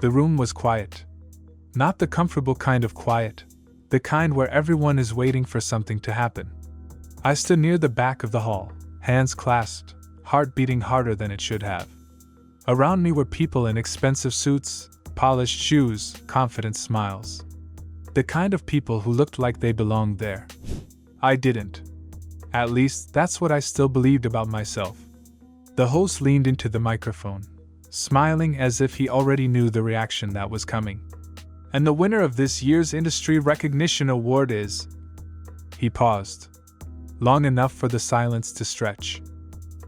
The room was quiet. Not the comfortable kind of quiet, the kind where everyone is waiting for something to happen. I stood near the back of the hall, hands clasped, heart beating harder than it should have. Around me were people in expensive suits, polished shoes, confident smiles. The kind of people who looked like they belonged there. I didn't. At least, that's what I still believed about myself. The host leaned into the microphone, smiling as if he already knew the reaction that was coming. And the winner of this year's Industry Recognition Award is... He paused, long enough for the silence to stretch.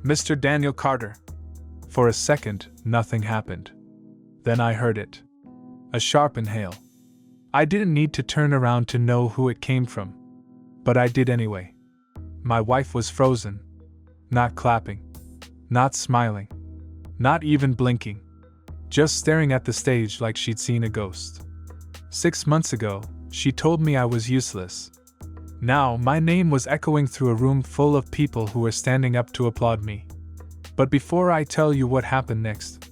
Mr. Daniel Carter. For a second, nothing happened. Then I heard it. A sharp inhale. I didn't need to turn around to know who it came from. But I did anyway. My wife was frozen. Not clapping. Not smiling. Not even blinking. Just staring at the stage like she'd seen a ghost. 6 months ago, she told me I was useless. Now, my name was echoing through a room full of people who were standing up to applaud me. But before I tell you what happened next,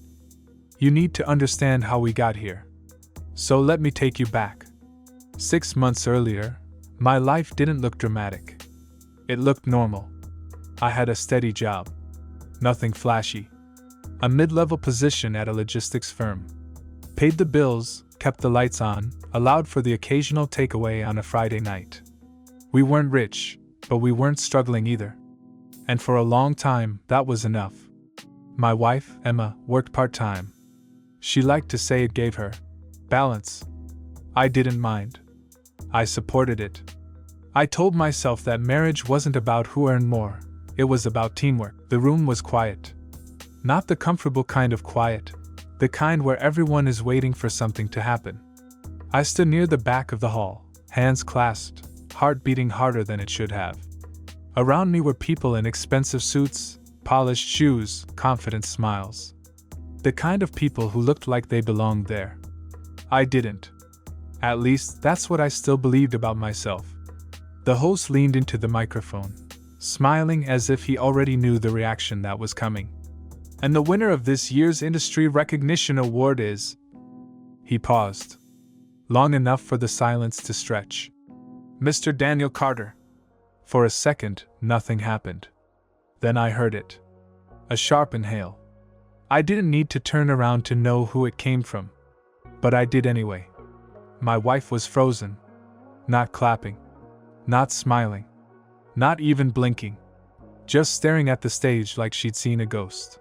you need to understand how we got here. So let me take you back. 6 months earlier, my life didn't look dramatic. It looked normal. I had a steady job. Nothing flashy. A mid-level position at a logistics firm. Paid the bills, kept the lights on, allowed for the occasional takeaway on a Friday night. We weren't rich, but we weren't struggling either. And for a long time, that was enough. My wife, Emma, worked part-time. She liked to say it gave her balance. I didn't mind. I supported it. I told myself that marriage wasn't about who earned more, it was about teamwork. The room was quiet. Not the comfortable kind of quiet, the kind where everyone is waiting for something to happen. I stood near the back of the hall, hands clasped, heart beating harder than it should have. Around me were people in expensive suits, polished shoes, confident smiles. The kind of people who looked like they belonged there. I didn't. At least, that's what I still believed about myself. The host leaned into the microphone, smiling as if he already knew the reaction that was coming. And the winner of this year's Industry Recognition Award is... He paused, long enough for the silence to stretch. Mr. Daniel Carter. For a second, nothing happened. Then I heard it. A sharp inhale. I didn't need to turn around to know who it came from. But I did anyway. My wife was frozen. Not clapping. Not smiling. Not even blinking. Just staring at the stage like she'd seen a ghost.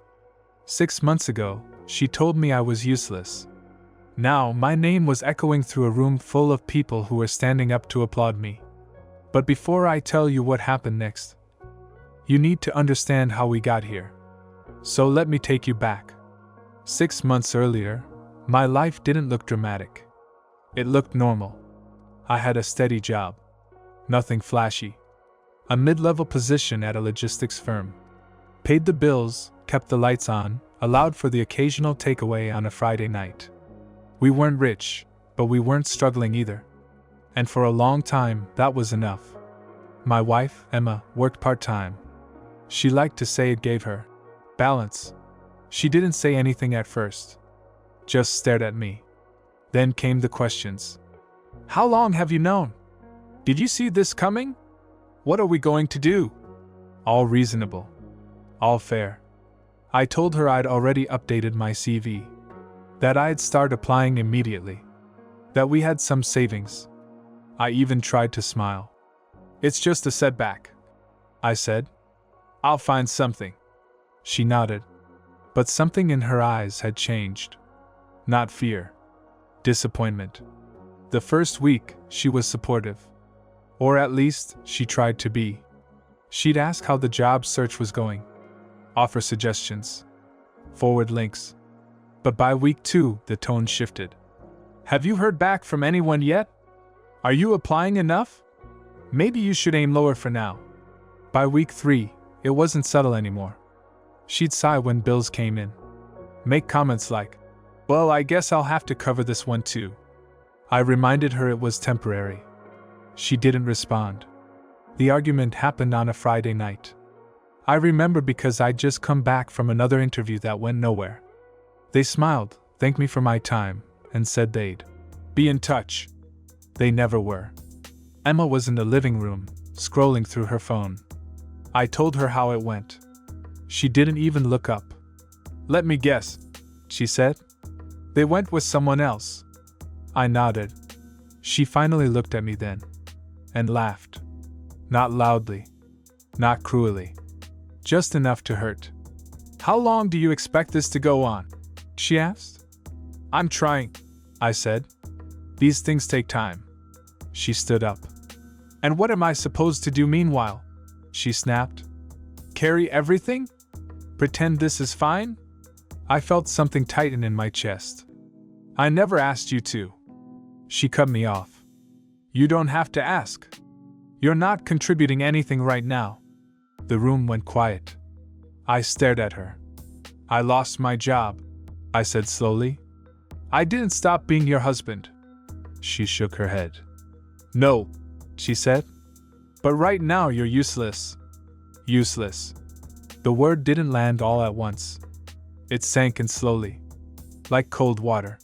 6 months ago, she told me I was useless. Now, my name was echoing through a room full of people who were standing up to applaud me. But before I tell you what happened next, you need to understand how we got here. So let me take you back. 6 months earlier, my life didn't look dramatic. It looked normal. I had a steady job. Nothing flashy. A mid-level position at a logistics firm. Paid the bills, kept the lights on, allowed for the occasional takeaway on a Friday night. We weren't rich, but we weren't struggling either. And for a long time, that was enough. My wife, Emma, worked part-time. She liked to say it gave her balance. She didn't say anything at first. Just stared at me. Then came the questions. How long have you known? Did you see this coming? What are we going to do? All reasonable. All fair. I told her I'd already updated my CV. That I'd start applying immediately. That we had some savings. I even tried to smile. It's just a setback, I said. I'll find something. She nodded. But something in her eyes had changed. Not fear. Disappointment. The first week, she was supportive. Or at least, she tried to be. She'd ask how the job search was going. Offer suggestions. Forward links. But by week 2, the tone shifted. Have you heard back from anyone yet? Are you applying enough? Maybe you should aim lower for now. By week 3, it wasn't subtle anymore. She'd sigh when bills came in. Make comments like, well, I guess I'll have to cover this one too. I reminded her it was temporary. She didn't respond. The argument happened on a Friday night. I remember because I'd just come back from another interview that went nowhere. They smiled, thanked me for my time, and said they'd be in touch. They never were. Emma was in the living room, scrolling through her phone. I told her how it went. She didn't even look up. "Let me guess," she said. "They went with someone else." I nodded. She finally looked at me then, and laughed. Not loudly. Not cruelly. Just enough to hurt. "How long do you expect this to go on?" she asked. "I'm trying," I said. "These things take time." She stood up. "And what am I supposed to do meanwhile?" she snapped. "Carry everything? Pretend this is fine?" I felt something tighten in my chest. "I never asked you to." She cut me off. "You don't have to ask. You're not contributing anything right now." The room went quiet. I stared at her. "I lost my job," I said slowly. "I didn't stop being your husband." She shook her head. "No," she said. "But right now you're useless." Useless. The word didn't land all at once. It sank in slowly, like cold water.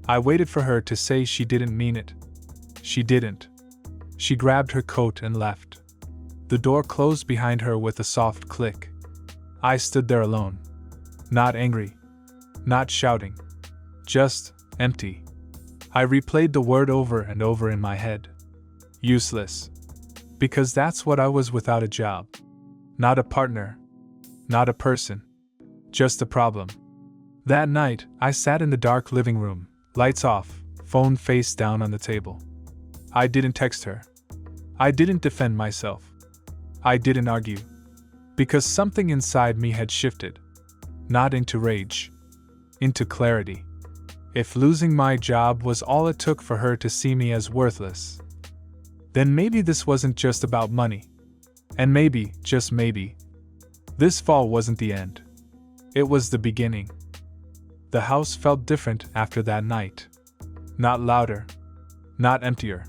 I waited for her to say she didn't mean it. She didn't. She grabbed her coat and left. The door closed behind her with a soft click. I stood there alone. Not angry. Not shouting. Just empty. I replayed the word over and over in my head. Useless. Because that's what I was without a job. Not a partner. Not a person. Just a problem. That night, I sat in the dark living room, lights off, phone face down on the table. I didn't text her. I didn't defend myself. I didn't argue. Because something inside me had shifted. Not into rage. Into clarity. If losing my job was all it took for her to see me as worthless, then maybe this wasn't just about money. And maybe, just maybe, this fall wasn't the end. It was the beginning. The house felt different after that night. Not louder. Not emptier.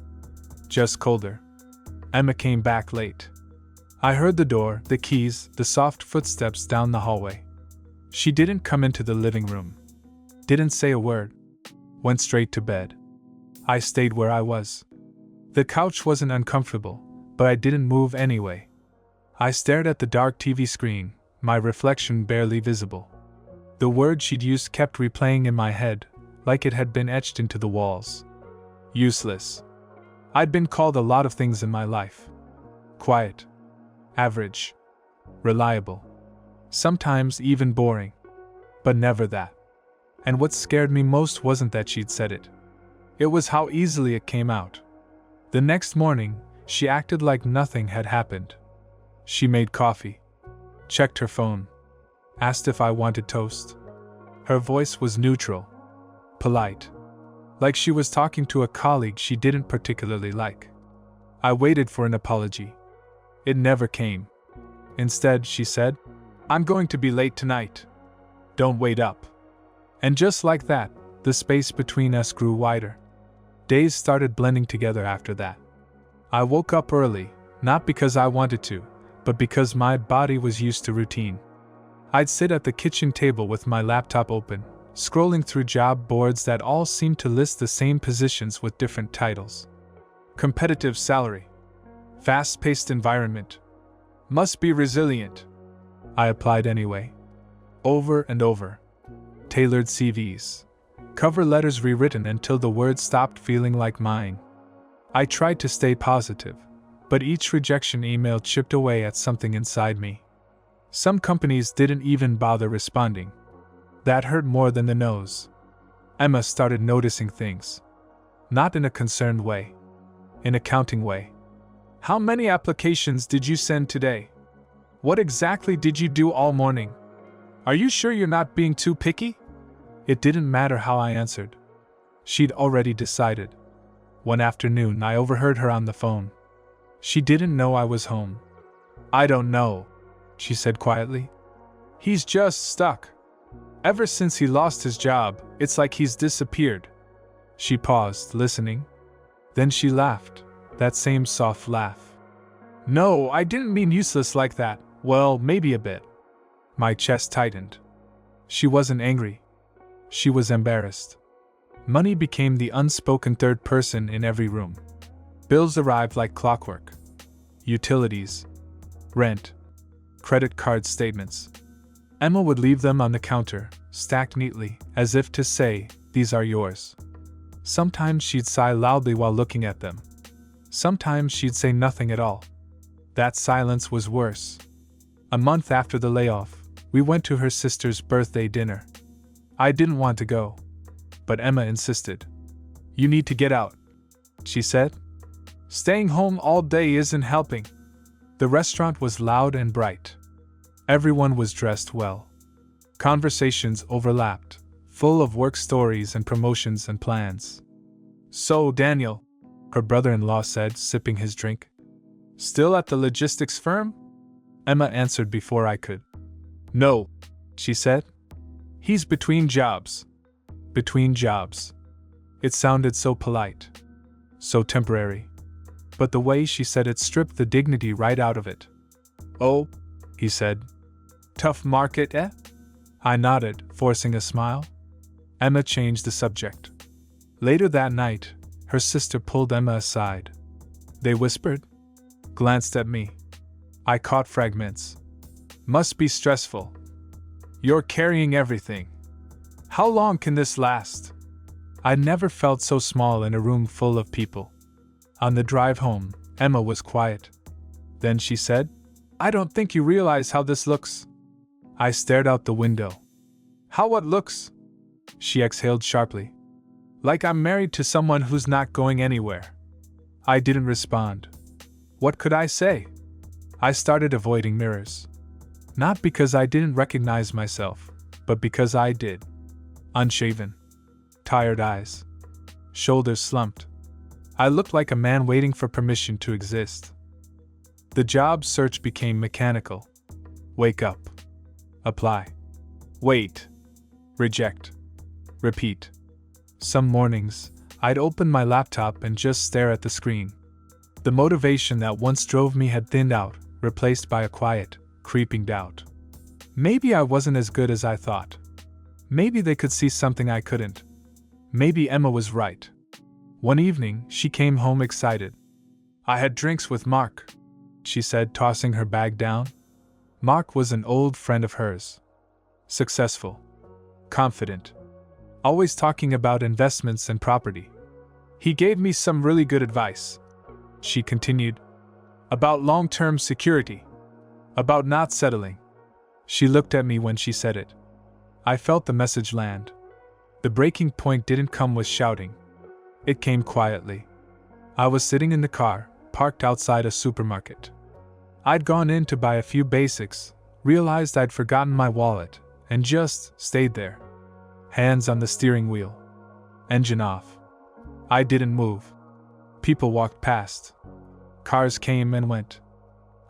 Just colder. Emma came back late. I heard the door, the keys, the soft footsteps down the hallway. She didn't come into the living room. Didn't say a word. Went straight to bed. I stayed where I was. The couch wasn't uncomfortable, but I didn't move anyway. I stared at the dark TV screen, my reflection barely visible. The word she'd used kept replaying in my head, like it had been etched into the walls. Useless. I'd been called a lot of things in my life. Quiet. Average. Reliable. Sometimes even boring. But never that. And what scared me most wasn't that she'd said it. It was how easily it came out. The next morning, she acted like nothing had happened. She made coffee. Checked her phone. Asked if I wanted toast. Her voice was neutral. Polite. Like she was talking to a colleague she didn't particularly like. I waited for an apology. It never came. Instead, she said, "I'm going to be late tonight. Don't wait up." And just like that, the space between us grew wider. Days started blending together after that. I woke up early, not because I wanted to, but because my body was used to routine. I'd sit at the kitchen table with my laptop open, scrolling through job boards that all seemed to list the same positions with different titles. Competitive salary. Fast-paced environment. Must be resilient. I applied anyway. Over and over. Tailored CVs. Cover letters rewritten until the words stopped feeling like mine. I tried to stay positive, but each rejection email chipped away at something inside me. Some companies didn't even bother responding. That hurt more than the no's. Emma started noticing things. Not in a concerned way. In a counting way. "How many applications did you send today? What exactly did you do all morning? Are you sure you're not being too picky?" It didn't matter how I answered. She'd already decided. One afternoon, I overheard her on the phone. She didn't know I was home. "I don't know," she said quietly. "He's just stuck. Ever since he lost his job, it's like he's disappeared." She paused, listening. Then she laughed, that same soft laugh. "No, I didn't mean useless like that. Well, maybe a bit." My chest tightened. She wasn't angry. She was embarrassed. Money became the unspoken third person in every room. Bills arrived like clockwork. Utilities, rent, credit card statements. Emma would leave them on the counter, stacked neatly, as if to say, "These are yours." Sometimes she'd sigh loudly while looking at them. Sometimes she'd say nothing at all. That silence was worse. A month after the layoff, we went to her sister's birthday dinner. I didn't want to go, but Emma insisted. "You need to get out," she said. "Staying home all day isn't helping." The restaurant was loud and bright. Everyone was dressed well. Conversations overlapped, full of work stories and promotions and plans. "So, Daniel," her brother-in-law said, sipping his drink. "Still at the logistics firm?" Emma answered before I could. "No," she said. "He's between jobs." Between jobs. It sounded so polite. So temporary. But the way she said it stripped the dignity right out of it. "Oh," he said. "Tough market, eh?" I nodded, forcing a smile. Emma changed the subject. Later that night, her sister pulled Emma aside. They whispered, glanced at me. I caught fragments. "Must be stressful. You're carrying everything. How long can this last?" I'd never felt so small in a room full of people. On the drive home, Emma was quiet. Then she said, "I don't think you realize how this looks." I stared out the window. "How what looks?" She exhaled sharply. "Like I'm married to someone who's not going anywhere." I didn't respond. What could I say? I started avoiding mirrors. Not because I didn't recognize myself, but because I did. Unshaven. Tired eyes. Shoulders slumped. I looked like a man waiting for permission to exist. The job search became mechanical. Wake up. Apply. Wait. Reject. Repeat. Some mornings, I'd open my laptop and just stare at the screen. The motivation that once drove me had thinned out, replaced by a quiet, creeping doubt. Maybe I wasn't as good as I thought. Maybe they could see something I couldn't. Maybe Emma was right. One evening, she came home excited. "I had drinks with Mark," she said, tossing her bag down. Mark was an old friend of hers. Successful. Confident. Always talking about investments and property. "He gave me some really good advice," she continued. "About long-term security. About not settling." She looked at me when she said it. I felt the message land. The breaking point didn't come with shouting. It came quietly. I was sitting in the car, parked outside a supermarket. I'd gone in to buy a few basics, realized I'd forgotten my wallet, and just stayed there. Hands on the steering wheel. Engine off. I didn't move. People walked past. Cars came and went.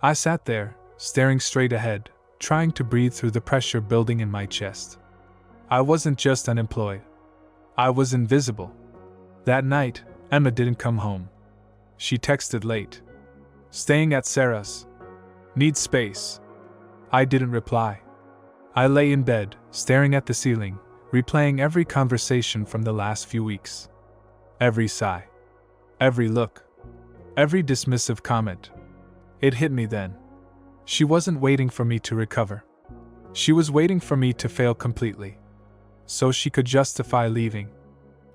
I sat there, staring straight ahead, trying to breathe through the pressure building in my chest. I wasn't just unemployed. I was invisible. That night, Emma didn't come home. She texted late. "Staying at Sarah's. Need space." I didn't reply. I lay in bed, staring at the ceiling, replaying every conversation from the last few weeks. Every sigh. Every look. Every dismissive comment. It hit me then. She wasn't waiting for me to recover. She was waiting for me to fail completely, so she could justify leaving.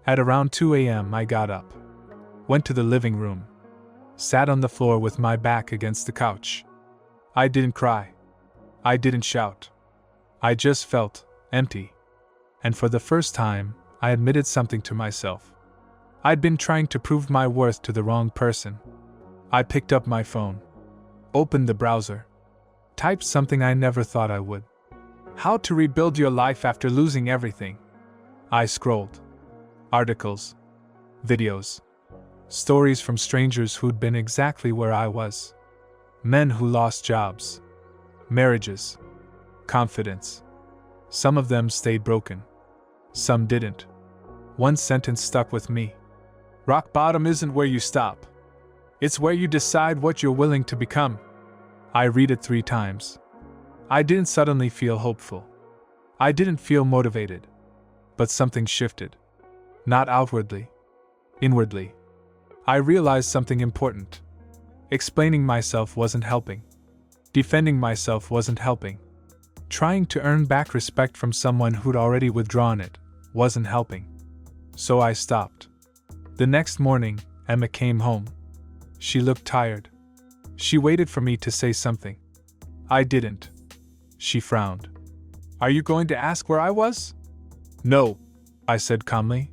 At around 2 a.m. I got up. Went to the living room. Sat on the floor with my back against the couch. I didn't cry. I didn't shout. I just felt empty. And for the first time, I admitted something to myself. I'd been trying to prove my worth to the wrong person. I picked up my phone. Opened the browser. Typed something I never thought I would. "How to rebuild your life after losing everything." I scrolled. Articles. Videos. Stories from strangers who'd been exactly where I was. Men who lost jobs. Marriages. Confidence. Some of them stayed broken. Some didn't. One sentence stuck with me. "Rock bottom isn't where you stop. It's where you decide what you're willing to become." I read it 3 times. I didn't suddenly feel hopeful. I didn't feel motivated. But something shifted. Not outwardly. Inwardly. I realized something important. Explaining myself wasn't helping. Defending myself wasn't helping. Trying to earn back respect from someone who'd already withdrawn it wasn't helping. So I stopped. The next morning, Emma came home. She looked tired. She waited for me to say something. I didn't. She frowned. Are you going to ask where I was? No, I said calmly.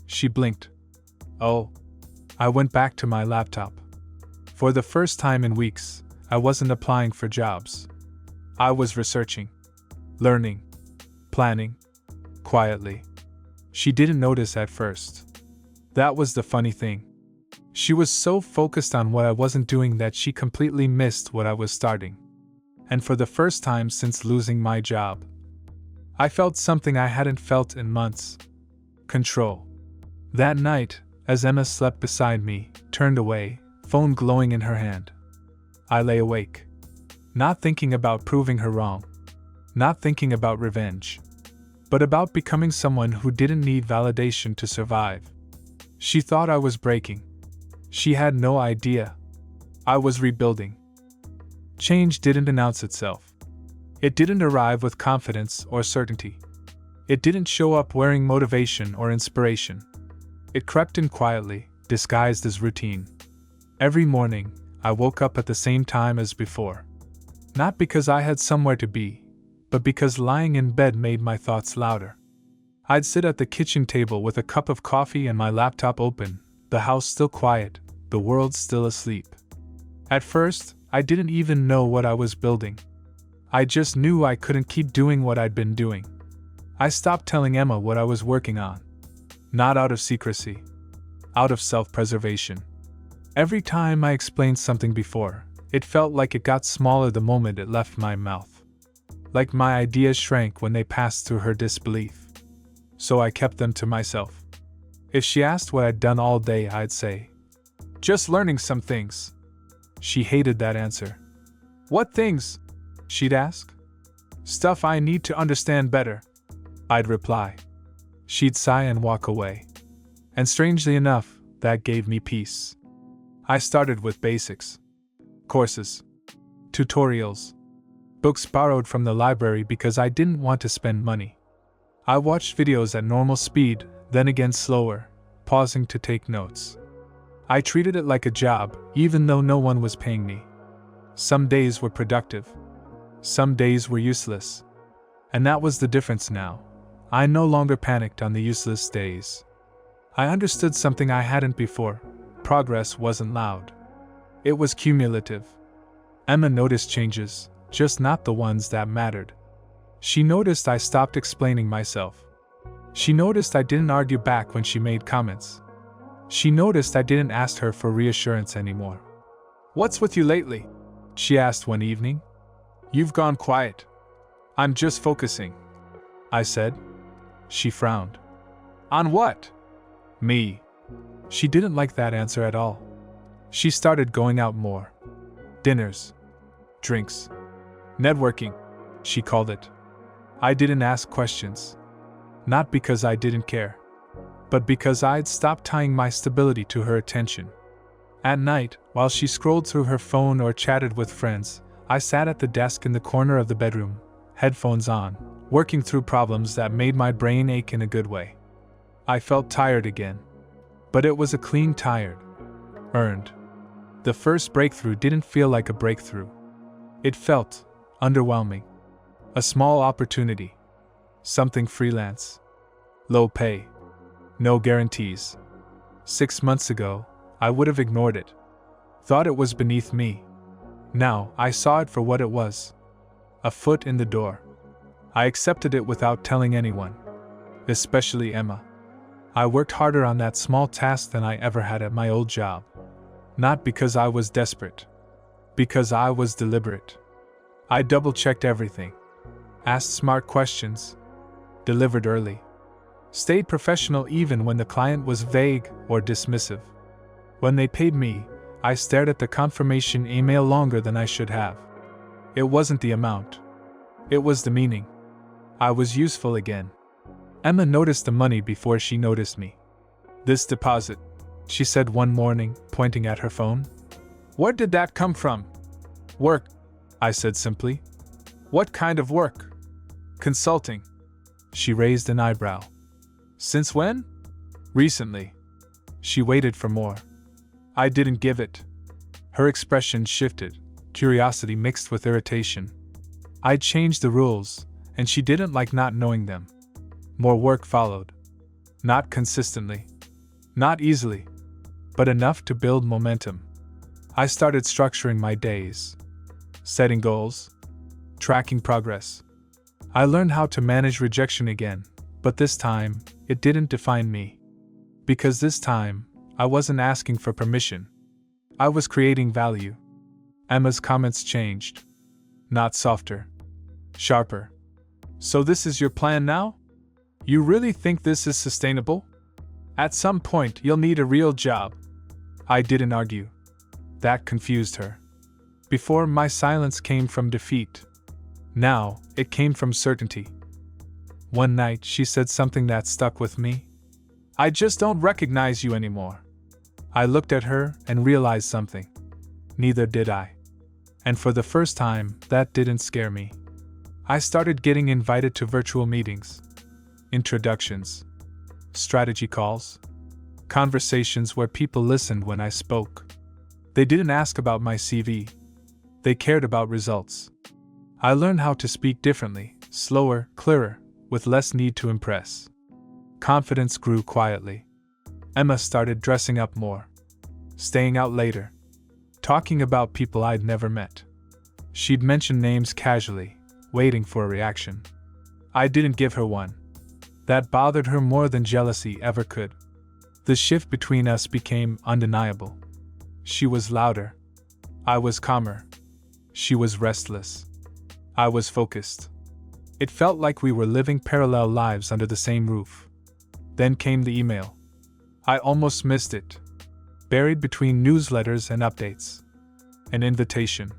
She blinked. Oh. I went back to my laptop. For the first time in weeks, I wasn't applying for jobs. I was researching, learning, planning, quietly. She didn't notice at first. That was the funny thing. She was so focused on what I wasn't doing that she completely missed what I was starting. And for the first time since losing my job, I felt something I hadn't felt in months. Control. That night, as Emma slept beside me, turned away, phone glowing in her hand, I lay awake. Not thinking about proving her wrong. Not thinking about revenge. But about becoming someone who didn't need validation to survive. She thought I was breaking. She had no idea. I was rebuilding. Change didn't announce itself. It didn't arrive with confidence or certainty. It didn't show up wearing motivation or inspiration. It crept in quietly, disguised as routine. Every morning, I woke up at the same time as before. Not because I had somewhere to be, but because lying in bed made my thoughts louder. I'd sit at the kitchen table with a cup of coffee and my laptop open, the house still quiet, the world still asleep. At first, I didn't even know what I was building. I just knew I couldn't keep doing what I'd been doing. I stopped telling Emma what I was working on. Not out of secrecy. Out of self-preservation. Every time I explained something before, it felt like it got smaller the moment it left my mouth. Like my ideas shrank when they passed through her disbelief. So I kept them to myself. If she asked what I'd done all day, I'd say, "Just learning some things." She hated that answer. "What things?" she'd ask. "Stuff I need to understand better," I'd reply. She'd sigh and walk away. And strangely enough, that gave me peace. I started with basics. Courses. Tutorials. Books borrowed from the library because I didn't want to spend money. I watched videos at normal speed, then again slower, pausing to take notes. I treated it like a job, even though no one was paying me. Some days were productive. Some days were useless. And that was the difference now. I no longer panicked on the useless days. I understood something I hadn't before. Progress wasn't loud. It was cumulative. Emma noticed changes, just not the ones that mattered. She noticed I stopped explaining myself. She noticed I didn't argue back when she made comments. She noticed I didn't ask her for reassurance anymore. "What's with you lately?" she asked one evening. "You've gone quiet." "I'm just focusing," I said. She frowned. "On what?" "Me." She didn't like that answer at all. She started going out more. Dinners. Drinks. Networking, she called it. I didn't ask questions. Not because I didn't care, but because I'd stopped tying my stability to her attention. At night, while she scrolled through her phone or chatted with friends, I sat at the desk in the corner of the bedroom, headphones on, working through problems that made my brain ache in a good way. I felt tired again. But it was a clean tired. Earned. The first breakthrough didn't feel like a breakthrough. It felt underwhelming. A small opportunity. Something freelance. Low pay. No guarantees. 6 months ago, I would have ignored it. Thought it was beneath me. Now, I saw it for what it was. A foot in the door. I accepted it without telling anyone. Especially Emma. I worked harder on that small task than I ever had at my old job. Not because I was desperate. Because I was deliberate. I double-checked everything. Asked smart questions. Delivered early. Stayed professional even when the client was vague or dismissive. When they paid me, I stared at the confirmation email longer than I should have. It wasn't the amount. It was the meaning. I was useful again. Emma noticed the money before she noticed me. This deposit, she said one morning, pointing at her phone. Where did that come from? Work, I said simply. What kind of work? Consulting. She raised an eyebrow. Since when? Recently. She waited for more. I didn't give it. Her expression shifted, curiosity mixed with irritation. I'd changed the rules, and she didn't like not knowing them. More work followed. Not consistently. Not easily. But enough to build momentum. I started structuring my days. Setting goals. Tracking progress. I learned how to manage rejection again, but this time, it didn't define me. Because this time, I wasn't asking for permission. I was creating value. Emma's comments changed. Not softer. Sharper. So this is your plan now? You really think this is sustainable? At some point, you'll need a real job. I didn't argue. That confused her. Before, my silence came from defeat. Now, it came from certainty. One night, she said something that stuck with me. I just don't recognize you anymore. I looked at her and realized something. Neither did I. And for the first time, that didn't scare me. I started getting invited to virtual meetings. Introductions. Strategy calls. Conversations where people listened when I spoke. They didn't ask about my CV. They cared about results. I learned how to speak differently, slower, clearer, with less need to impress. Confidence grew quietly. Emma started dressing up more. Staying out later. Talking about people I'd never met. She'd mention names casually, waiting for a reaction. I didn't give her one. That bothered her more than jealousy ever could. The shift between us became undeniable. She was louder. I was calmer. She was restless. I was focused. It felt like we were living parallel lives under the same roof. Then came the email. I almost missed it. Buried between newsletters and updates. An invitation.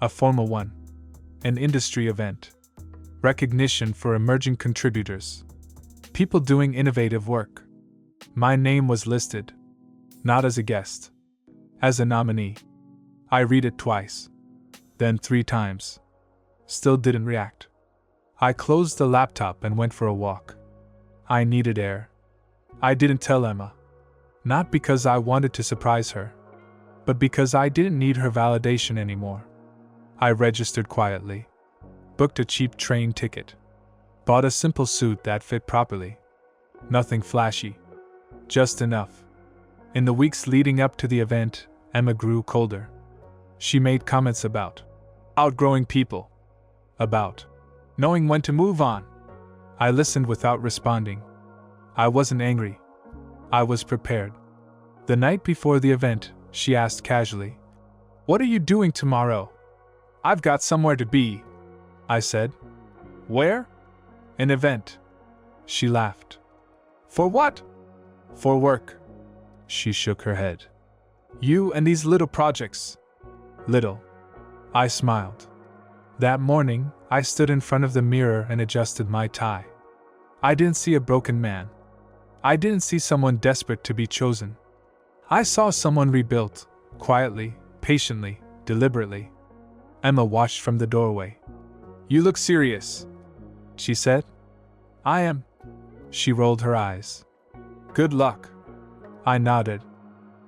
A formal one. An industry event. Recognition for emerging contributors. People doing innovative work. My name was listed. Not as a guest. As a nominee. I read it twice. Then 3 times. Still didn't react. I closed the laptop and went for a walk. I needed air. I didn't tell Emma. Not because I wanted to surprise her, but because I didn't need her validation anymore. I registered quietly. Booked a cheap train ticket. Bought a simple suit that fit properly. Nothing flashy. Just enough. In the weeks leading up to the event, Emma grew colder. She made comments about outgrowing people. About knowing when to move on. I listened without responding. I wasn't angry. I was prepared. The night before the event, she asked casually, "What are you doing tomorrow?" "I've got somewhere to be," I said. "Where?" "An event." She laughed. "For what?" "For work." She shook her head. "You and these little projects." "Little." I smiled. That morning, I stood in front of the mirror and adjusted my tie. I didn't see a broken man. I didn't see someone desperate to be chosen. I saw someone rebuilt, quietly, patiently, deliberately. Emma watched from the doorway. "You look serious," she said. "I am." She rolled her eyes. "Good luck." I nodded.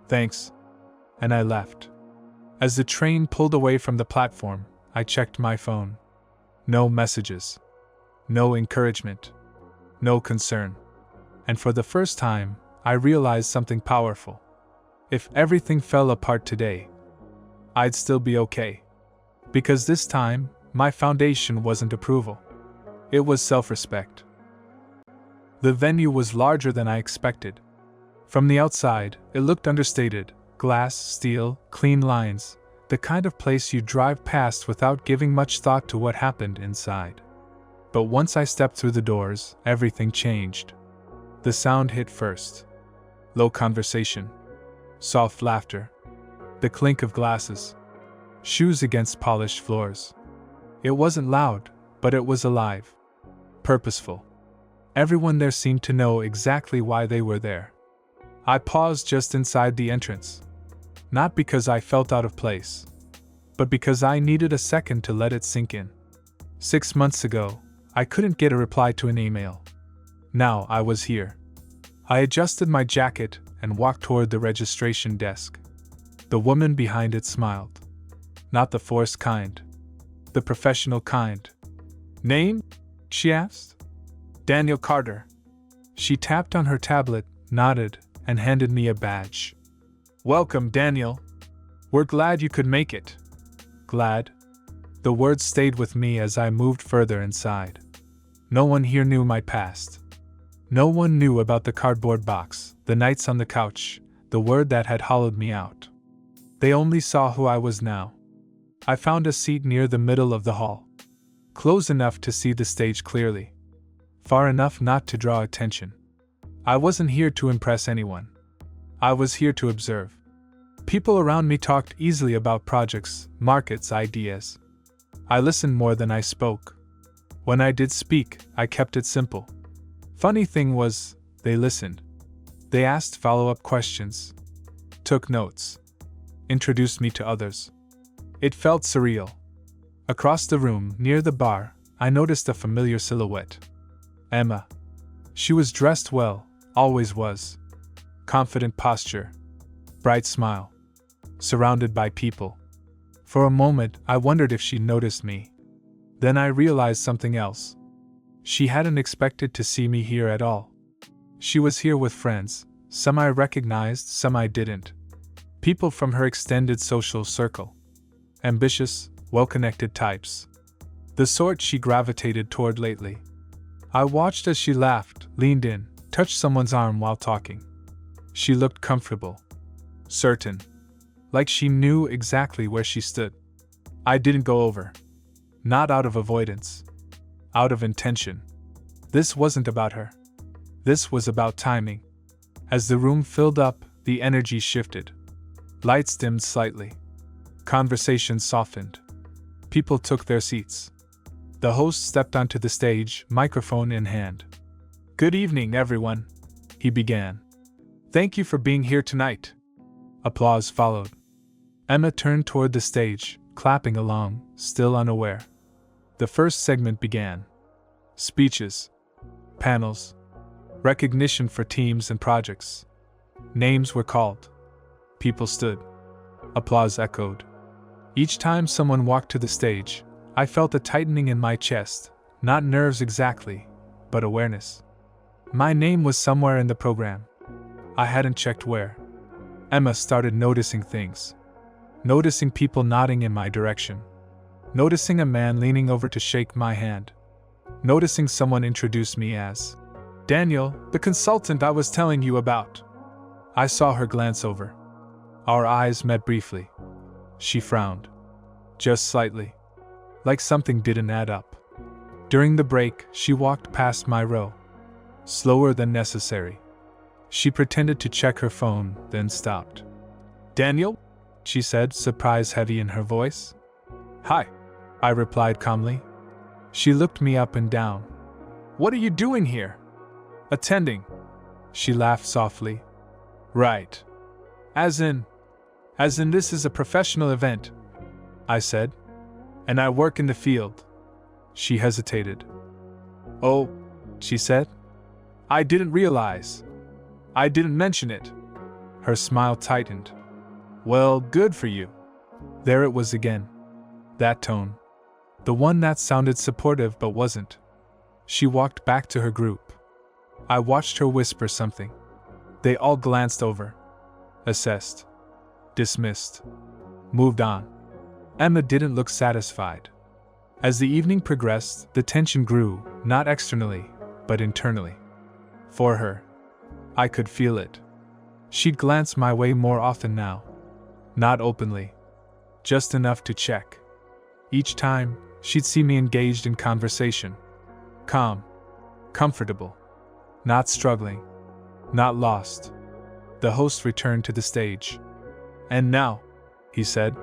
"Thanks." And I left. As the train pulled away from the platform, I checked my phone. No messages. No encouragement. No concern. And for the first time, I realized something powerful. If everything fell apart today, I'd still be okay. Because this time, my foundation wasn't approval. It was self-respect. The venue was larger than I expected. From the outside, it looked understated. Glass, steel, clean lines. The kind of place you drive past without giving much thought to what happened inside. But once I stepped through the doors, everything changed. The sound hit first. Low conversation. Soft laughter. The clink of glasses. Shoes against polished floors. It wasn't loud, but it was alive. Purposeful. Everyone there seemed to know exactly why they were there. I paused just inside the entrance. Not because I felt out of place, but because I needed a second to let it sink in. 6 months ago, I couldn't get a reply to an email. Now I was here. I adjusted my jacket and walked toward the registration desk. The woman behind it smiled. Not the forced kind. The professional kind. Name? She asked. Daniel Carter. She tapped on her tablet, nodded, and handed me a badge. Welcome, Daniel. We're glad you could make it. Glad? The words stayed with me as I moved further inside. No one here knew my past. No one knew about the cardboard box, the nights on the couch, the word that had hollowed me out. They only saw who I was now. I found a seat near the middle of the hall. Close enough to see the stage clearly. Far enough not to draw attention. I wasn't here to impress anyone. I was here to observe. People around me talked easily about projects, markets, ideas. I listened more than I spoke. When I did speak, I kept it simple. Funny thing was, they listened. They asked follow-up questions. Took notes. Introduced me to others. It felt surreal. Across the room, near the bar, I noticed a familiar silhouette. Emma. She was dressed well, always was. Confident posture. Bright smile. Surrounded by people. For a moment, I wondered if she noticed me. Then I realized something else. She hadn't expected to see me here at all. She was here with friends, some I recognized, some I didn't. People from her extended social circle. Ambitious, well-connected types. The sort she gravitated toward lately. I watched as she laughed, leaned in, touched someone's arm while talking. She looked comfortable. Certain. Like she knew exactly where she stood. I didn't go over. Not out of avoidance. Out of intention. This wasn't about her. This was about timing. As the room filled up, the energy shifted. Lights dimmed slightly. Conversation softened. People took their seats. The host stepped onto the stage, microphone in hand. Good evening, everyone, he began. Thank you for being here tonight. Applause followed. Emma turned toward the stage, clapping along, still unaware. The first segment began. Speeches. Panels. Recognition for teams and projects. Names were called. People stood. Applause echoed. Each time someone walked to the stage, I felt a tightening in my chest, not nerves exactly, but awareness. My name was somewhere in the program. I hadn't checked where. Emma started noticing things. Noticing people nodding in my direction. Noticing a man leaning over to shake my hand. Noticing someone introduce me as Daniel, the consultant I was telling you about. I saw her glance over. Our eyes met briefly. She frowned. Just slightly. Like something didn't add up. During the break, she walked past my row. Slower than necessary. She pretended to check her phone, then stopped. Daniel? She said, surprise heavy in her voice. Hi, I replied calmly. She looked me up and down. What are you doing here? Attending. She laughed softly. Right. As in this is a professional event, I said. And I work in the field. She hesitated. Oh, she said. I didn't realize. I didn't mention it. Her smile tightened. Well, good for you. There it was again. That tone. The one that sounded supportive but wasn't. She walked back to her group. I watched her whisper something. They all glanced over. Assessed. Dismissed. Moved on. Emma didn't look satisfied. As the evening progressed, the tension grew, not externally, but internally. For her. I could feel it. She'd glance my way more often now. Not openly. Just enough to check. Each time, she'd see me engaged in conversation. Calm. Comfortable. Not struggling. Not lost. The host returned to the stage. And now, he said,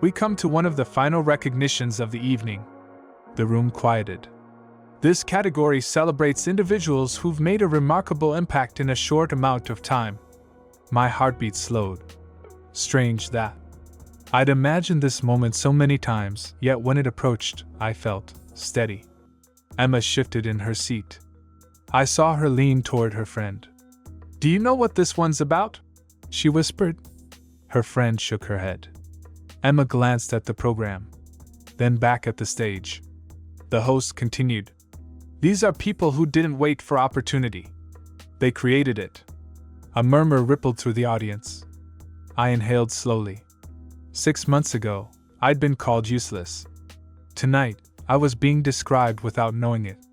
we come to one of the final recognitions of the evening. The room quieted. This category celebrates individuals who've made a remarkable impact in a short amount of time. My heartbeat slowed. Strange that. I'd imagined this moment so many times, yet when it approached, I felt steady. Emma shifted in her seat. I saw her lean toward her friend. "Do you know what this one's about?" she whispered. Her friend shook her head. Emma glanced at the program, then back at the stage. The host continued. "These are people who didn't wait for opportunity. They created it." A murmur rippled through the audience. I inhaled slowly. 6 months ago, I'd been called useless. Tonight, I was being described without knowing it.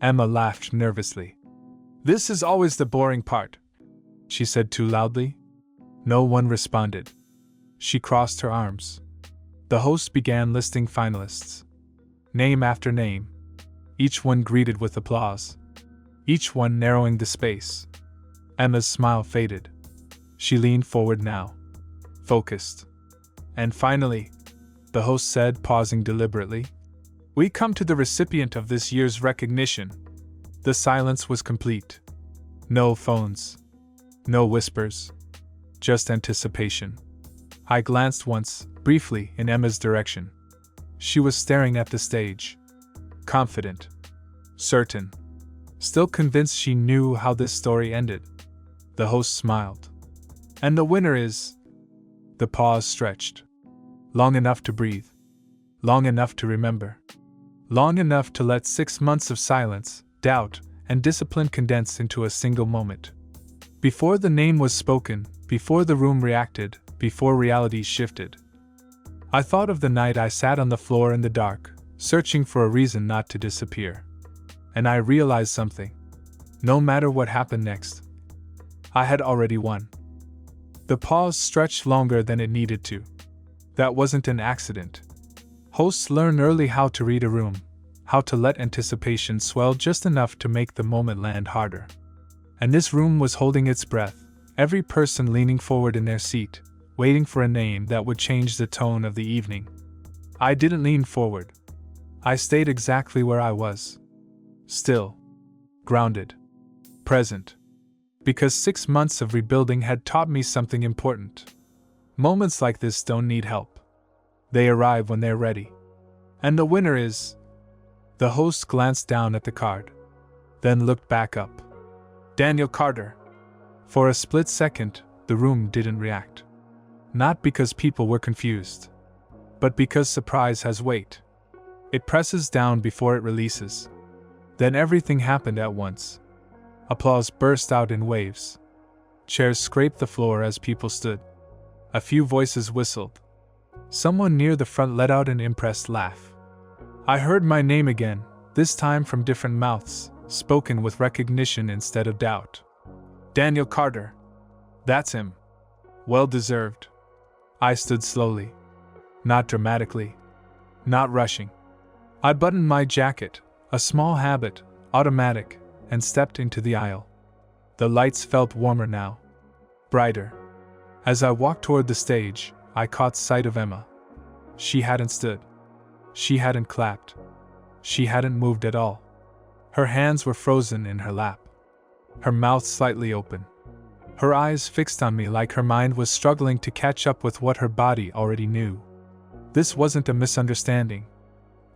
Emma laughed nervously. "This is always the boring part," she said too loudly. No one responded. She crossed her arms. The host began listing finalists. Name after name. Each one greeted with applause. Each one narrowing the space. Emma's smile faded. She leaned forward now. Focused. "And finally," the host said, pausing deliberately, "we come to the recipient of this year's recognition." The silence was complete. No phones. No whispers. Just anticipation. I glanced once, briefly, in Emma's direction. She was staring at the stage. Confident. Certain. Still convinced she knew how this story ended. The host smiled. "And the winner is..." The pause stretched. Long enough to breathe. Long enough to remember. Long enough to let 6 months of silence, doubt, and discipline condense into a single moment. Before the name was spoken, before the room reacted, before reality shifted. I thought of the night I sat on the floor in the dark, searching for a reason not to disappear. And I realized something. No matter what happened next, I had already won. The pause stretched longer than it needed to. That wasn't an accident. Hosts learn early how to read a room, how to let anticipation swell just enough to make the moment land harder. And this room was holding its breath, every person leaning forward in their seat, waiting for a name that would change the tone of the evening. I didn't lean forward. I stayed exactly where I was. Still. Grounded. Present. Because 6 months of rebuilding had taught me something important. Moments like this don't need help. They arrive when they're ready. And the winner is... The host glanced down at the card, then looked back up. "Daniel Carter." For a split second, the room didn't react. Not because people were confused, but because surprise has weight. It presses down before it releases. Then everything happened at once. Applause burst out in waves. Chairs scraped the floor as people stood. A few voices whistled. Someone near the front let out an impressed laugh. I heard my name again, this time from different mouths, spoken with recognition instead of doubt. "Daniel Carter. That's him. Well deserved." I stood slowly. Not dramatically. Not rushing. I buttoned my jacket, a small habit, automatic, and stepped into the aisle. The lights felt warmer now. Brighter. As I walked toward the stage, I caught sight of Emma. She hadn't stood. She hadn't clapped. She hadn't moved at all. Her hands were frozen in her lap. Her mouth slightly open. Her eyes fixed on me like her mind was struggling to catch up with what her body already knew. This wasn't a misunderstanding.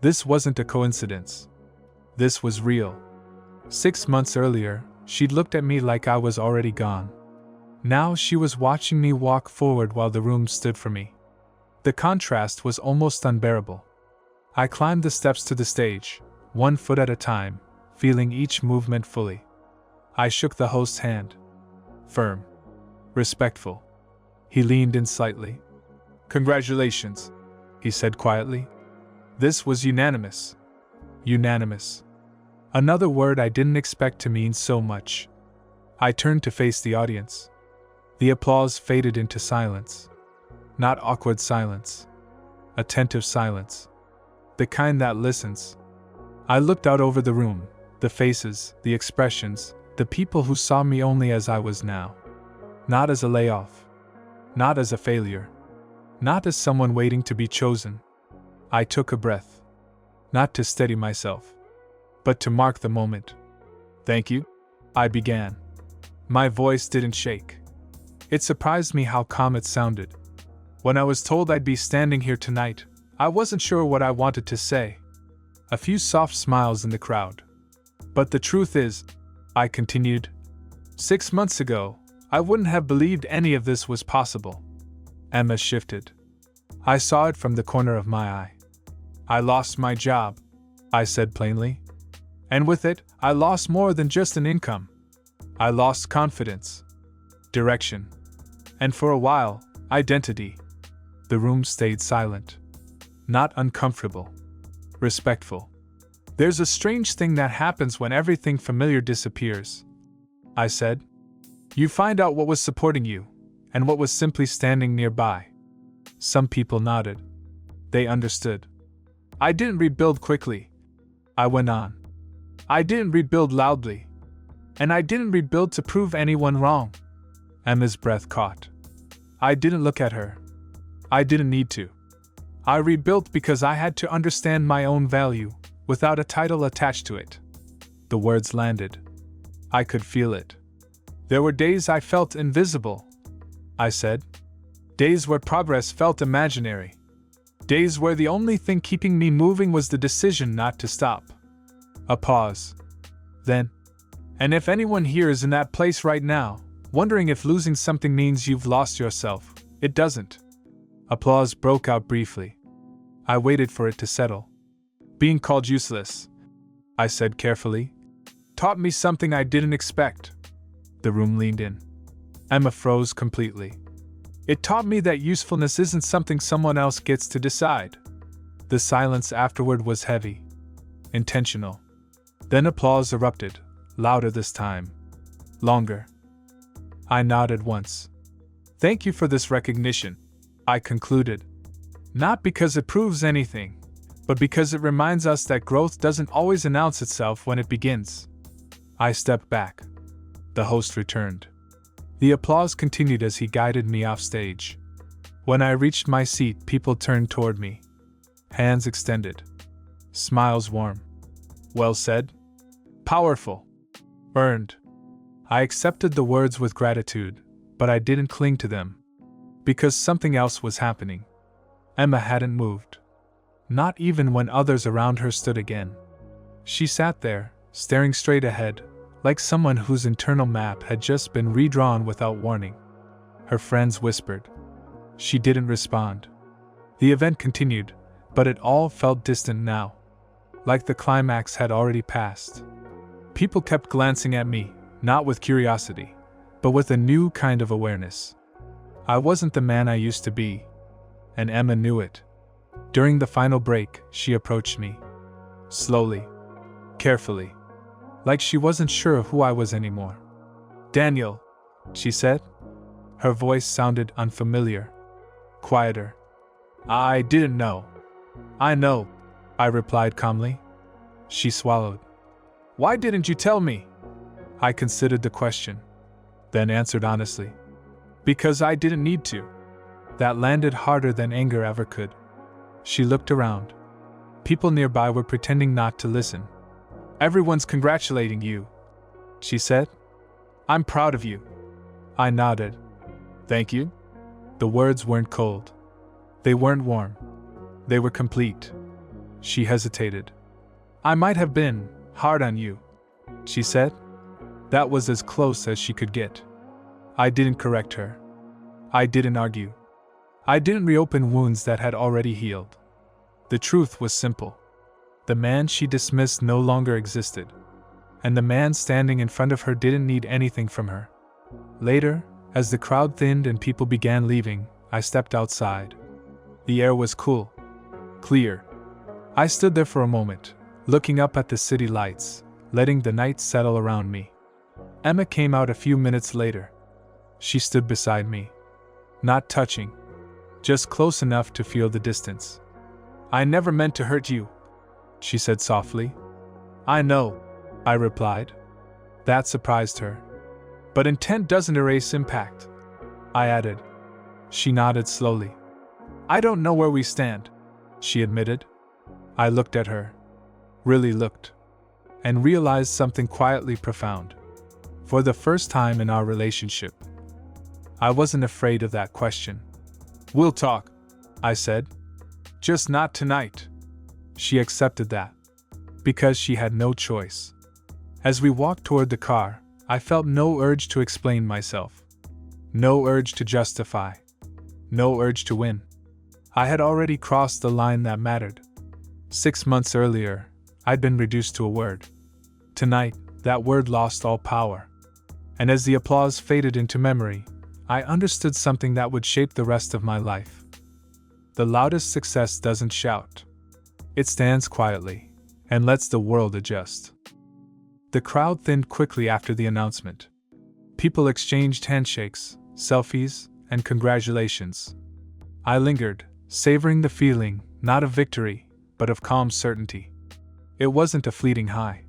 This wasn't a coincidence. This was real. 6 months earlier, she'd looked at me like I was already gone. Now she was watching me walk forward while the room stood for me. The contrast was almost unbearable. I climbed the steps to the stage, 1 foot at a time, feeling each movement fully. I shook the host's hand. Firm. Respectful. He leaned in slightly. "Congratulations," he said quietly. "This was unanimous." Unanimous. Another word I didn't expect to mean so much. I turned to face the audience. The applause faded into silence. Not awkward silence. Attentive silence. The kind that listens. I looked out over the room, the faces, the expressions, the people who saw me only as I was now. Not as a layoff. Not as a failure. Not as someone waiting to be chosen. I took a breath. Not to steady myself, but to mark the moment. "Thank you," I began. My voice didn't shake. It surprised me how calm it sounded. When I was told I'd be standing here tonight, I wasn't sure what I wanted to say. A few soft smiles in the crowd. But the truth is, I continued, 6 months ago, I wouldn't have believed any of this was possible. Emma shifted. I saw it from the corner of my eye. I lost my job, I said plainly. And with it, I lost more than just an income. I lost confidence, direction, and for a while, identity. The room stayed silent. Not uncomfortable. Respectful. There's a strange thing that happens when everything familiar disappears, I said. You find out what was supporting you, and what was simply standing nearby. Some people nodded. They understood. I didn't rebuild quickly, I went on. I didn't rebuild loudly. And I didn't rebuild to prove anyone wrong. Emma's breath caught. I didn't look at her. I didn't need to. I rebuilt because I had to understand my own value, without a title attached to it. The words landed. I could feel it. There were days I felt invisible, I said. Days where progress felt imaginary. Days where the only thing keeping me moving was the decision not to stop. A pause. Then, and if anyone here is in that place right now, wondering if losing something means you've lost yourself, it doesn't. Applause broke out briefly. I waited for it to settle. Being called useless, I said carefully, taught me something I didn't expect. The room leaned in. Emma froze completely. It taught me that usefulness isn't something someone else gets to decide. The silence afterward was heavy. Intentional. Then applause erupted, louder this time. Longer. I nodded once. Thank you for this recognition, I concluded. Not because it proves anything, but because it reminds us that growth doesn't always announce itself when it begins. I stepped back. The host returned. The applause continued as he guided me off stage. When I reached my seat, people turned toward me. Hands extended. Smiles warm. Well said. Powerful. Earned. I accepted the words with gratitude, but I didn't cling to them. Because something else was happening. Emma hadn't moved. Not even when others around her stood again. She sat there, staring straight ahead, like someone whose internal map had just been redrawn without warning. Her friends whispered. She didn't respond. The event continued, but it all felt distant now. Like the climax had already passed. People kept glancing at me, not with curiosity, but with a new kind of awareness. I wasn't the man I used to be, and Emma knew it. During the final break, she approached me. Slowly. Carefully. Like she wasn't sure who I was anymore. Daniel, she said. Her voice sounded unfamiliar. Quieter. I didn't know. I know, I replied calmly. She swallowed. Why didn't you tell me? I considered the question, then answered honestly. Because I didn't need to. That landed harder than anger ever could. She looked around. People nearby were pretending not to listen. Everyone's congratulating you, she said. I'm proud of you. I nodded. Thank you? The words weren't cold. They weren't warm. They were complete. She hesitated. I might have been hard on you, she said. That was as close as she could get. I didn't correct her. I didn't argue. I didn't reopen wounds that had already healed. The truth was simple. The man she dismissed no longer existed, and the man standing in front of her didn't need anything from her. Later, as the crowd thinned and people began leaving, I stepped outside. The air was cool, clear. I stood there for a moment, looking up at the city lights, letting the night settle around me. Emma came out a few minutes later. She stood beside me. Not touching, just close enough to feel the distance. I never meant to hurt you, she said softly. I know, I replied. That surprised her. But intent doesn't erase impact, I added. She nodded slowly. I don't know where we stand, she admitted. I looked at her. Really looked. And realized something quietly profound. For the first time in our relationship, I wasn't afraid of that question. "We'll talk," I said. "Just not tonight." She accepted that, because she had no choice. As we walked toward the car, I felt no urge to explain myself. No urge to justify. No urge to win. I had already crossed the line that mattered. 6 months earlier, I'd been reduced to a word. Tonight, that word lost all power. And as the applause faded into memory, I understood something that would shape the rest of my life. The loudest success doesn't shout. It stands quietly and lets the world adjust. The crowd thinned quickly after the announcement. People exchanged handshakes, selfies, and congratulations. I lingered, savoring the feeling, not of victory, but of calm certainty. It wasn't a fleeting high.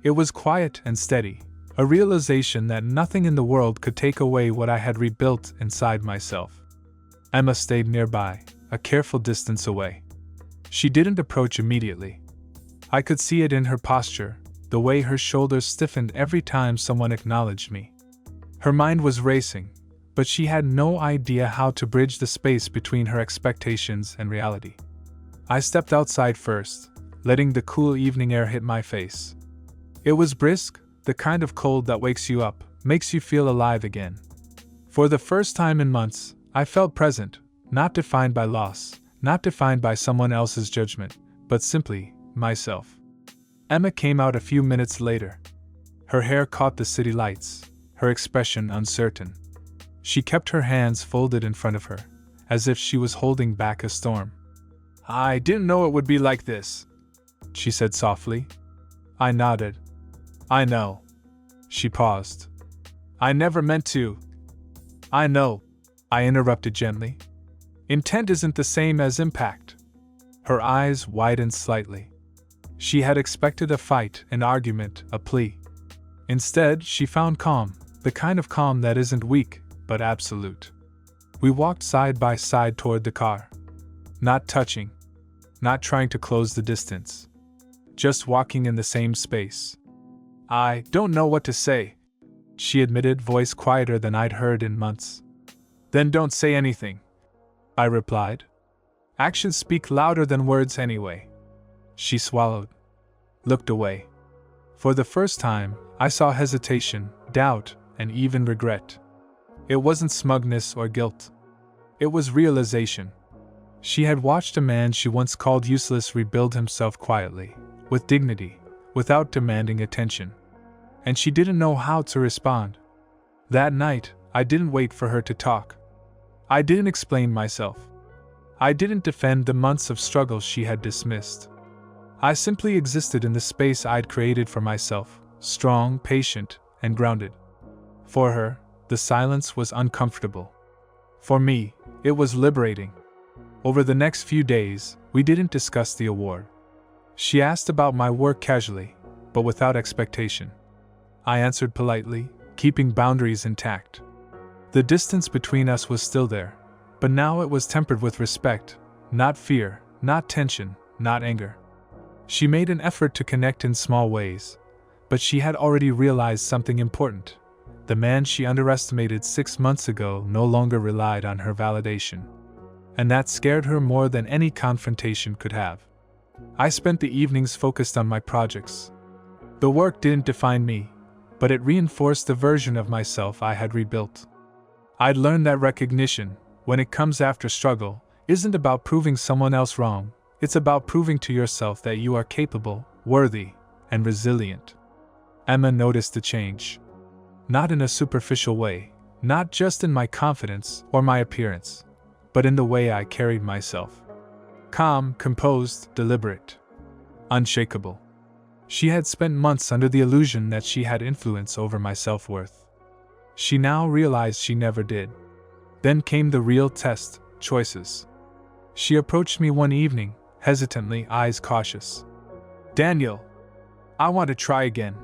It was quiet and steady, a realization that nothing in the world could take away what I had rebuilt inside myself. Emma stayed nearby, a careful distance away. She didn't approach immediately. I could see it in her posture, the way her shoulders stiffened every time someone acknowledged me. Her mind was racing, but she had no idea how to bridge the space between her expectations and reality. I stepped outside first, letting the cool evening air hit my face. It was brisk, the kind of cold that wakes you up, makes you feel alive again. For the first time in months, I felt present, not defined by loss, not defined by someone else's judgment, but simply myself. Emma came out a few minutes later. Her hair caught the city lights, her expression uncertain. She kept her hands folded in front of her, as if she was holding back a storm. "I didn't know it would be like this," she said softly. I nodded. "I know." She paused. "I never meant to." "I know," I interrupted gently. "Intent isn't the same as impact." Her eyes widened slightly. She had expected a fight, an argument, a plea. Instead, she found calm, the kind of calm that isn't weak, but absolute. We walked side by side toward the car. Not touching. Not trying to close the distance. Just walking in the same space. "I don't know what to say," she admitted, voice quieter than I'd heard in months. "Then don't say anything," I replied. "Actions speak louder than words anyway." She swallowed. Looked away. For the first time, I saw hesitation, doubt, and even regret. It wasn't smugness or guilt. It was realization. She had watched a man she once called useless rebuild himself quietly, with dignity, without demanding attention. And she didn't know how to respond. That night, I didn't wait for her to talk. I didn't explain myself. I didn't defend the months of struggle she had dismissed. I simply existed in the space I'd created for myself, strong, patient, and grounded. For her, the silence was uncomfortable. For me, it was liberating. Over the next few days, we didn't discuss the award. She asked about my work casually, but without expectation. I answered politely, keeping boundaries intact. The distance between us was still there, but now it was tempered with respect, not fear, not tension, not anger. She made an effort to connect in small ways, but she had already realized something important. The man she underestimated 6 months ago no longer relied on her validation. And that scared her more than any confrontation could have. I spent the evenings focused on my projects. The work didn't define me, but it reinforced the version of myself I had rebuilt. I'd learned that recognition, when it comes after struggle, isn't about proving someone else wrong. It's about proving to yourself that you are capable, worthy, and resilient. Emma noticed the change. Not in a superficial way, not just in my confidence or my appearance, but in the way I carried myself. Calm, composed, deliberate. Unshakable. She had spent months under the illusion that she had influence over my self-worth. She now realized she never did. Then came the real test, choices. She approached me one evening, hesitantly, eyes cautious. "Daniel, I want to try again.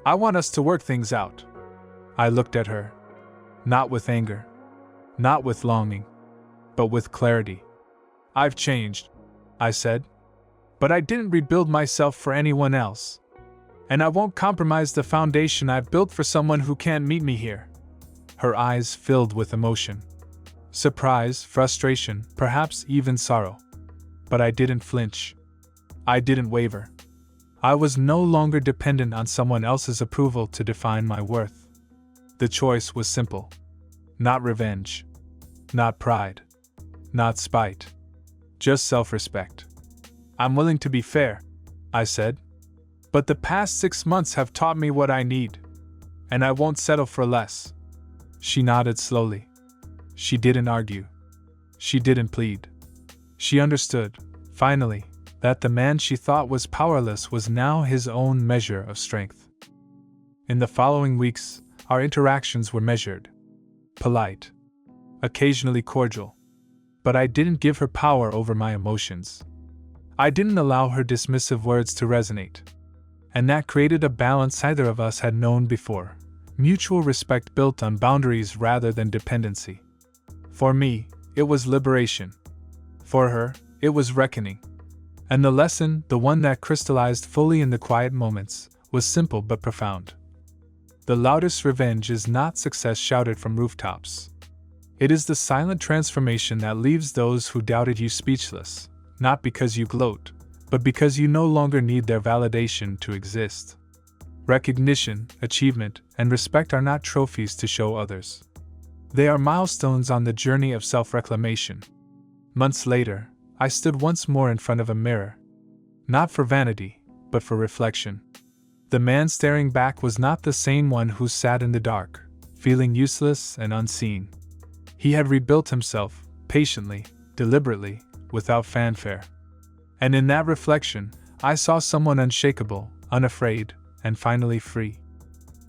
I want us to work things out." I looked at her. Not with anger. Not with longing. But with clarity. "I've changed," I said. "But I didn't rebuild myself for anyone else. And I won't compromise the foundation I've built for someone who can't meet me here." her eyes filled with emotion. Surprise, frustration, perhaps even sorrow. But I didn't flinch. I didn't waver. I was no longer dependent on someone else's approval to define my worth. The choice was simple. Not revenge. Not pride. Not spite. Just self-respect. I'm willing to be fair, I said. But the past 6 months have taught me what I need. And I won't settle for less. She nodded slowly. She didn't argue. She didn't plead. She understood, finally, that the man she thought was powerless was now his own measure of strength. In the following weeks, our interactions were measured. Polite. Occasionally cordial. But I didn't give her power over my emotions. I didn't allow her dismissive words to resonate. And that created a balance neither of us had known before. Mutual respect built on boundaries rather than dependency. For me, it was liberation. For her, it was reckoning. And the lesson, the one that crystallized fully in the quiet moments, was simple but profound. The loudest revenge is not success shouted from rooftops. It is the silent transformation that leaves those who doubted you speechless, not because you gloat, but because you no longer need their validation to exist. Recognition, achievement, and respect are not trophies to show others. They are milestones on the journey of self-reclamation. Months later, I stood once more in front of a mirror. Not for vanity, but for reflection. The man staring back was not the same one who sat in the dark, feeling useless and unseen. He had rebuilt himself, patiently, deliberately, without fanfare. And in that reflection, I saw someone unshakable, unafraid, and finally free.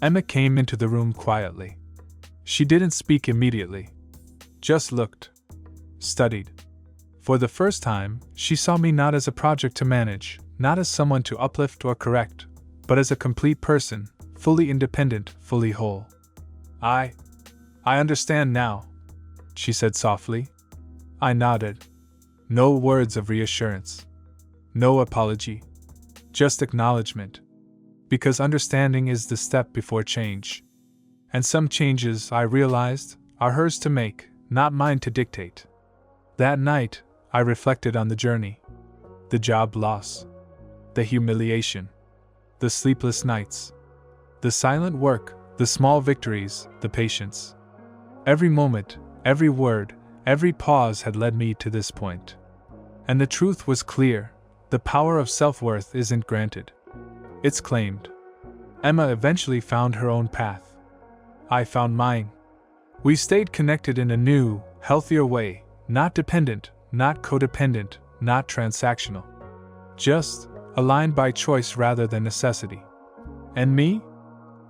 Emma came into the room quietly. She didn't speak immediately. Just looked. Studied. For the first time, she saw me not as a project to manage, not as someone to uplift or correct, but as a complete person, fully independent, fully whole. I understand now, she said softly. I nodded. No words of reassurance. No apology. Just acknowledgement. Because understanding is the step before change. And some changes, I realized, are hers to make, not mine to dictate. That night, I reflected on the journey. The job loss. The humiliation. The sleepless nights. The silent work, the small victories, the patience. Every moment, every word, every pause had led me to this point. And the truth was clear. The power of self-worth isn't granted. It's claimed. Emma eventually found her own path. I found mine. We stayed connected in a new, healthier way, not dependent, not codependent, not transactional. Just aligned by choice rather than necessity. And me?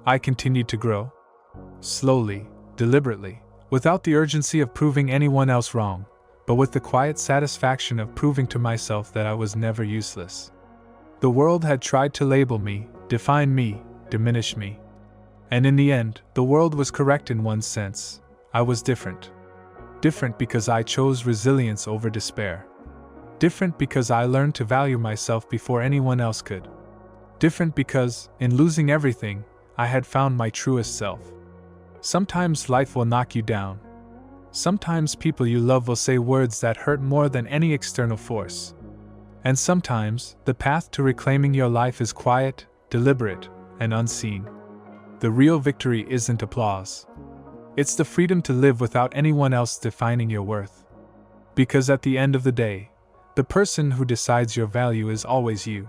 I continued to grow. Slowly, deliberately, without the urgency of proving anyone else wrong, but with the quiet satisfaction of proving to myself that I was never useless. The world had tried to label me, define me, diminish me. And in the end, the world was correct in one sense. I was different. Different because I chose resilience over despair. Different because I learned to value myself before anyone else could. Different because, in losing everything, I had found my truest self. Sometimes life will knock you down. Sometimes people you love will say words that hurt more than any external force. And sometimes, the path to reclaiming your life is quiet, deliberate, and unseen. The real victory isn't applause. It's the freedom to live without anyone else defining your worth. Because at the end of the day, the person who decides your value is always you.